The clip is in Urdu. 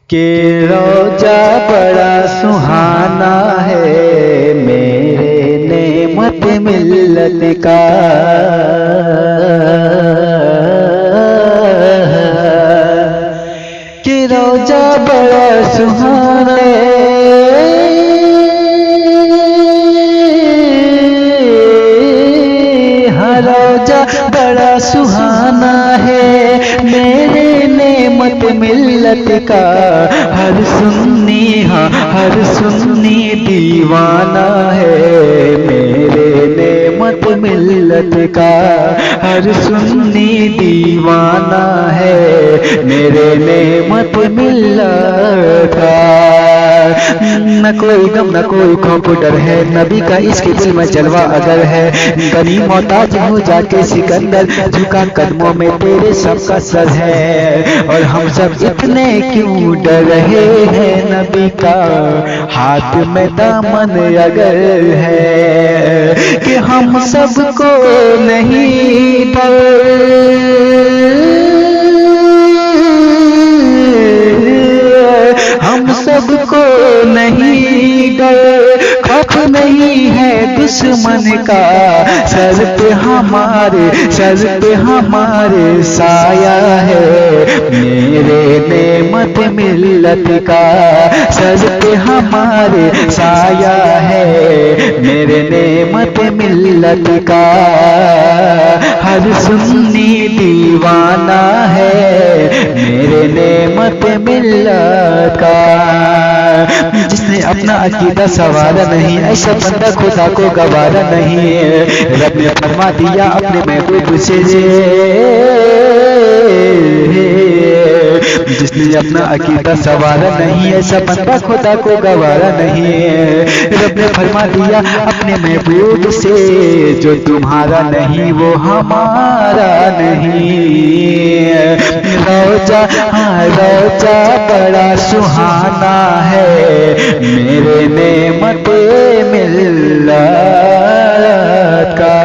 کہ روضہ بڑا سہانا ہے میرے نعمت ملت کا، کہ روضہ بڑا سہانا روضہ بڑا سہانا ہے میرے نعمت ملت کا، ہر سنی ہر سنی دیوانہ ہے میرے نعمت ملت کا، ہر سنی دیوانہ ہے میرے نعمت ملت کا۔ نہ کوئی غم نہ کوئی خوف ڈر ہے، نبی کا اس کے دل میں جلوہ اگر ہے، غنی محتاج ہو جا کے سکندر، جھکا قدموں میں تیرے سب کا سر ہے، اور ہم سب اتنے کیوں ڈر رہے ہیں، نبی کا ہاتھ میں دامن اگر ہے، کہ ہم سب کو نہیں ہم سب کو نہیں ڈر، خوف نہیں ہے دشمن کا، سر پہ ہمارے سایہ ہے میرے نعمت ملت کا، سر پہ ہمارے سایہ ہے میرے نعمت ملت کا، ہر سنی دیوانہ ہے میرے نعمت ملت کا۔ جس نے اپنا عقیدہ سوارا نہیں، ایسا بندہ خدا کو گوارا نہیں، رب نے فرما دیا اپنے محبوب سے، جس نے اپنا عقیدہ سوارا نہیں، ایسا بندہ خدا کو گوارا نہیں، رب نے فرما دیا اپنے محبوب سے، جو تمہارا نہیں وہ ہمارا نہیں۔ روضہ بڑا سہانا ہے میرے نعمت ملت کا۔